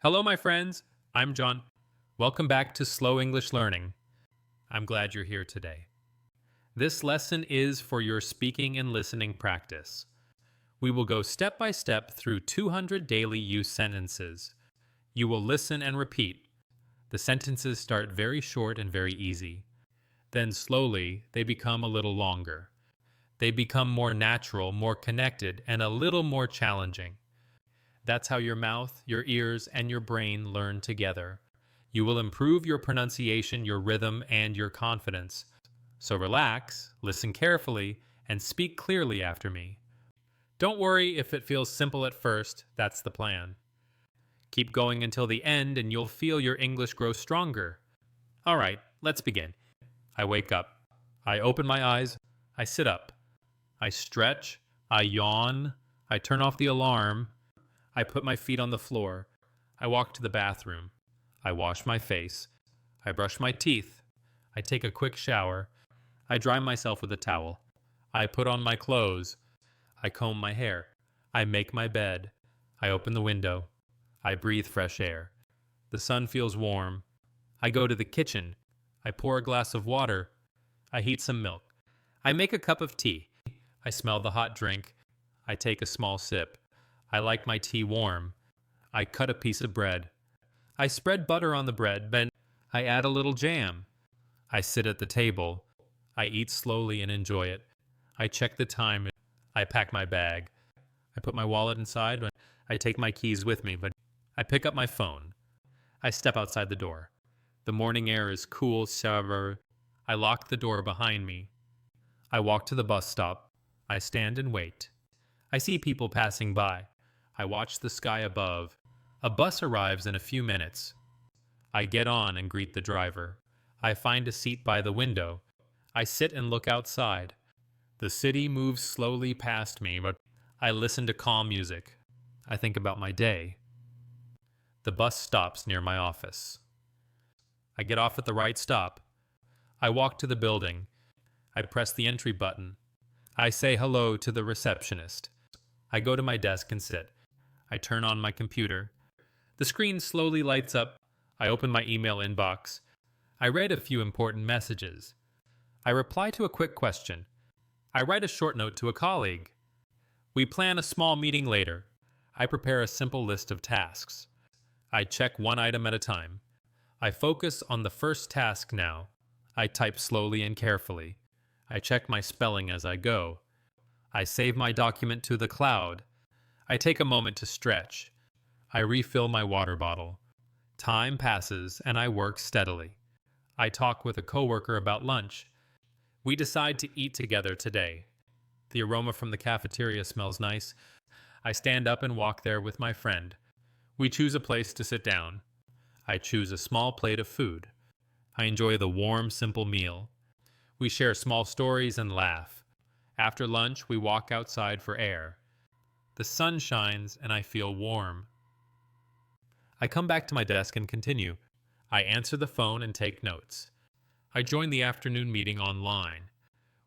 Hello, my friends. I'm John. Welcome back to Slow English Learning. I'm glad you're here today. This lesson is for your speaking and listening practice. We will go step by step through 200 daily use sentences. You will listen and repeat. The sentences start very short and very easy. Then slowly, they become a little longer. They become more natural, more connected, and a little more challenging. That's how your mouth, your ears, and your brain learn together. You will improve your pronunciation, your rhythm, and your confidence. So relax, listen carefully, and speak clearly after me. Don't worry if it feels simple at first, that's the plan. Keep going until the end and you'll feel your English grow stronger. All right, let's begin. I wake up. I open my eyes. I sit up. I stretch. I yawn. I turn off the alarm. I put my feet on the floor. I walk to the bathroom. I wash my face. I brush my teeth. I take a quick shower. I dry myself with a towel. I put on my clothes. I comb my hair. I make my bed. I open the window. I breathe fresh air. The sun feels warm. I go to the kitchen. I pour a glass of water. I heat some milk. I make a cup of tea. I smell the hot drink. I take a small sip. I like my tea warm. I cut a piece of bread. I spread butter on the bread, then I add a little jam. I sit at the table. I eat slowly and enjoy it. I check the time. I pack my bag. I put my wallet inside. I take my keys with me, but I pick up my phone. I step outside the door. The morning air is cool, so I lock the door behind me. I walk to the bus stop. I stand and wait. I see people passing by. I watch the sky above. A bus arrives in a few minutes. I get on and greet the driver. I find a seat by the window. I sit and look outside. The city moves slowly past me, but I listen to calm music. I think about my day. The bus stops near my office. I get off at the right stop. I walk to the building. I press the entry button. I say hello to the receptionist. I go to my desk and sit. I turn on my computer. The screen slowly lights up. I open my email inbox. I read a few important messages. I reply to a quick question. I write a short note to a colleague. We plan a small meeting later. I prepare a simple list of tasks. I check one item at a time. I focus on the first task now. I type slowly and carefully. I check my spelling as I go. I save my document to the cloud. I take a moment to stretch. I refill my water bottle. Time passes and I work steadily. I talk with a coworker about lunch. We decide to eat together today. The aroma from the cafeteria smells nice. I stand up and walk there with my friend. We choose a place to sit down. I choose a small plate of food. I enjoy the warm, simple meal. We share small stories and laugh. After lunch, we walk outside for air. The sun shines and I feel warm. I come back to my desk and continue. I answer the phone and take notes. I join the afternoon meeting online.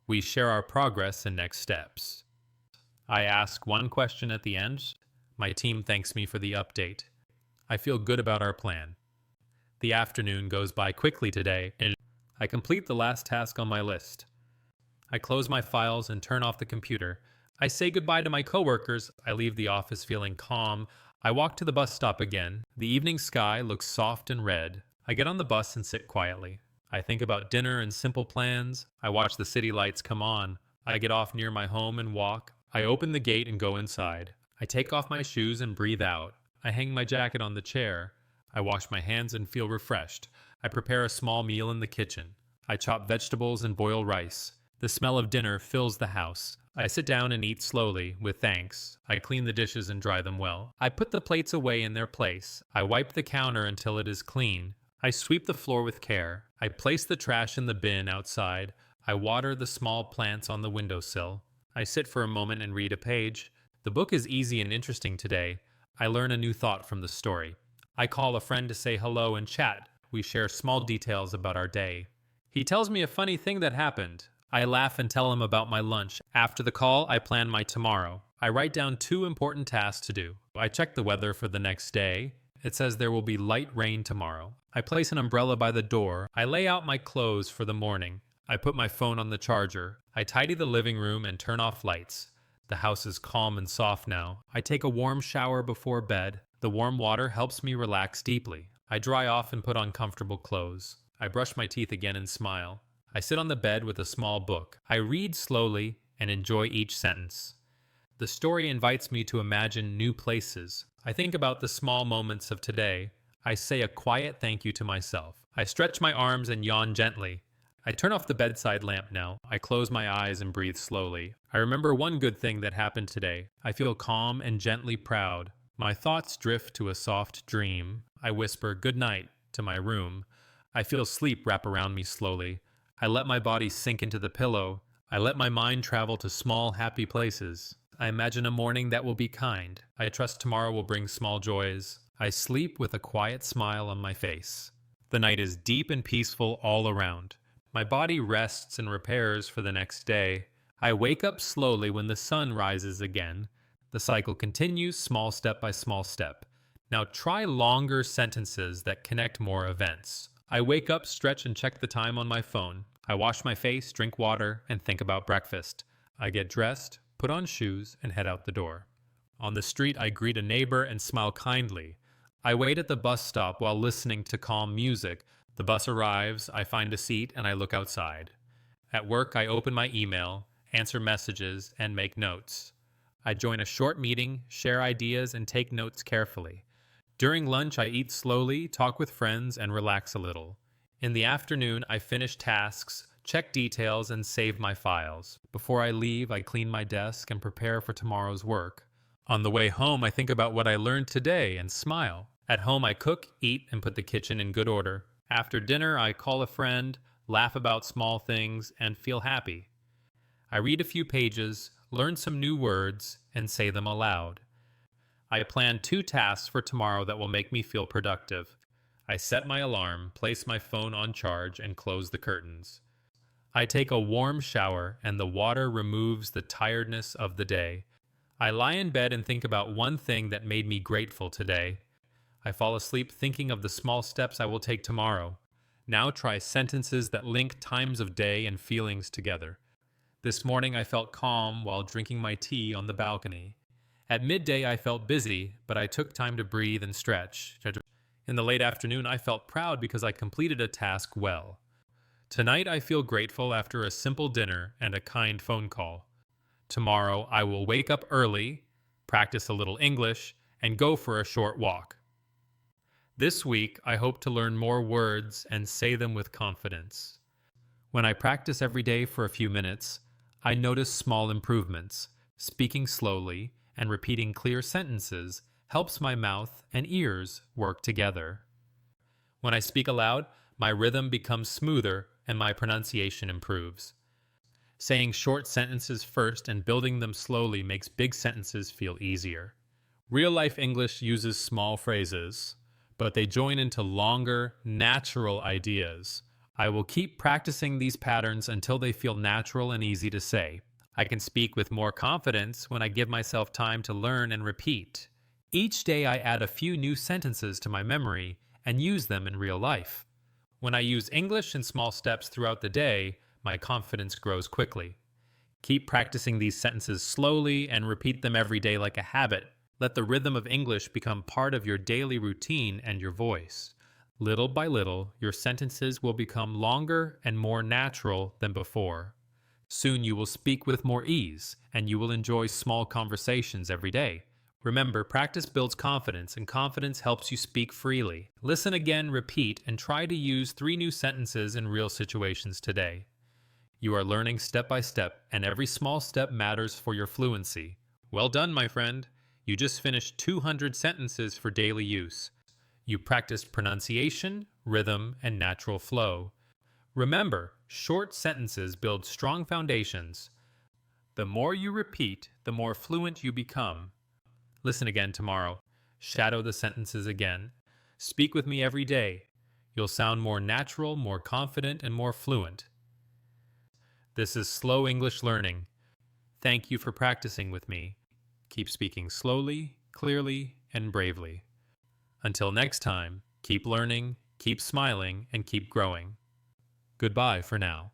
We share our progress and next steps. I ask one question at the end. My team thanks me for the update. I feel good about our plan. The afternoon goes by quickly today, and I complete the last task on my list. I close my files and turn off the computer. I say goodbye to my coworkers. I leave the office feeling calm. I walk to the bus stop again. The evening sky looks soft and red. I get on the bus and sit quietly. I think about dinner and simple plans. I watch the city lights come on. I get off near my home and walk. I open the gate and go inside. I take off my shoes and breathe out. I hang my jacket on the chair. I wash my hands and feel refreshed. I prepare a small meal in the kitchen. I chop vegetables and boil rice. The smell of dinner fills the house. I sit down and eat slowly, with thanks. I clean the dishes and dry them well. I put the plates away in their place. I wipe the counter until it is clean. I sweep the floor with care. I place the trash in the bin outside. I water the small plants on the windowsill. I sit for a moment and read a page. The book is easy and interesting today. I learn a new thought from the story. I call a friend to say hello and chat. We share small details about our day. He tells me a funny thing that happened. I laugh and tell him about my lunch. After the call, I plan my tomorrow. I write down 2 important tasks to do. I check the weather for the next day. It says there will be light rain tomorrow. I place an umbrella by the door. I lay out my clothes for the morning. I put my phone on the charger. I tidy the living room and turn off lights. The house is calm and soft now. I take a warm shower before bed. The warm water helps me relax deeply. I dry off and put on comfortable clothes. I brush my teeth again and smile. I sit on the bed with a small book. I read slowly and enjoy each sentence. The story invites me to imagine new places. I think about the small moments of today. I say a quiet thank you to myself. I stretch my arms and yawn gently. I turn off the bedside lamp now. I close my eyes and breathe slowly. I remember one good thing that happened today. I feel calm and gently proud. My thoughts drift to a soft dream. I whisper good night to my room. I feel sleep wrap around me slowly. I let my body sink into the pillow. I let my mind travel to small, happy places. I imagine a morning that will be kind. I trust tomorrow will bring small joys. I sleep with a quiet smile on my face. The night is deep and peaceful all around. My body rests and repairs for the next day. I wake up slowly when the sun rises again. The cycle continues, small step by small step. Now try longer sentences that connect more events. I wake up, stretch, and check the time on my phone. I wash my face, drink water, and think about breakfast. I get dressed, put on shoes, and head out the door. On the street, I greet a neighbor and smile kindly. I wait at the bus stop while listening to calm music. The bus arrives, I find a seat, and I look outside. At work, I open my email, answer messages, and make notes. I join a short meeting, share ideas, and take notes carefully. During lunch, I eat slowly, talk with friends, and relax a little. In the afternoon, I finish tasks, check details, and save my files. Before I leave, I clean my desk and prepare for tomorrow's work. On the way home, I think about what I learned today and smile. At home, I cook, eat, and put the kitchen in good order. After dinner, I call a friend, laugh about small things, and feel happy. I read a few pages, learn some new words, and say them aloud. I plan 2 tasks for tomorrow that will make me feel productive. I set my alarm, place my phone on charge, and close the curtains. I take a warm shower, and the water removes the tiredness of the day. I lie in bed and think about one thing that made me grateful today. I fall asleep thinking of the small steps I will take tomorrow. Now try sentences that link times of day and feelings together. This morning I felt calm while drinking my tea on the balcony. At midday I felt busy, but I took time to breathe and stretch. In the late afternoon I felt proud because I completed a task well. Tonight I feel grateful after a simple dinner and a kind phone call. Tomorrow I will wake up early, practice a little English, and go for a short walk. This week I hope to learn more words and say them with confidence. When I practice every day for a few minutes, I notice small improvements. Speaking slowly and repeating clear sentences helps my mouth and ears work together. When I speak aloud, my rhythm becomes smoother and my pronunciation improves. Saying short sentences first and building them slowly makes big sentences feel easier. Real-life English uses small phrases, but they join into longer, natural ideas. I will keep practicing these patterns until they feel natural and easy to say. I can speak with more confidence when I give myself time to learn and repeat. Each day I add a few new sentences to my memory and use them in real life. When I use English in small steps throughout the day, my confidence grows quickly. Keep practicing these sentences slowly and repeat them every day like a habit. Let the rhythm of English become part of your daily routine and your voice. Little by little, your sentences will become longer and more natural than before. Soon you will speak with more ease, and you will enjoy small conversations every day. Remember, practice builds confidence, and confidence helps you speak freely. Listen again, repeat, and try to use 3 new sentences in real situations today. You are learning step by step, and every small step matters for your fluency. Well done, my friend. You just finished 200 sentences for daily use. You practiced pronunciation, rhythm, and natural flow. Remember, short sentences build strong foundations. The more you repeat, the more fluent you become. Listen again tomorrow. Shadow the sentences again. Speak with me every day. You'll sound more natural, more confident, and more fluent. This is Slow English Learning. Thank you for practicing with me. Keep speaking slowly, clearly, and bravely. Until next time, keep learning, keep smiling, and keep growing. Goodbye for now.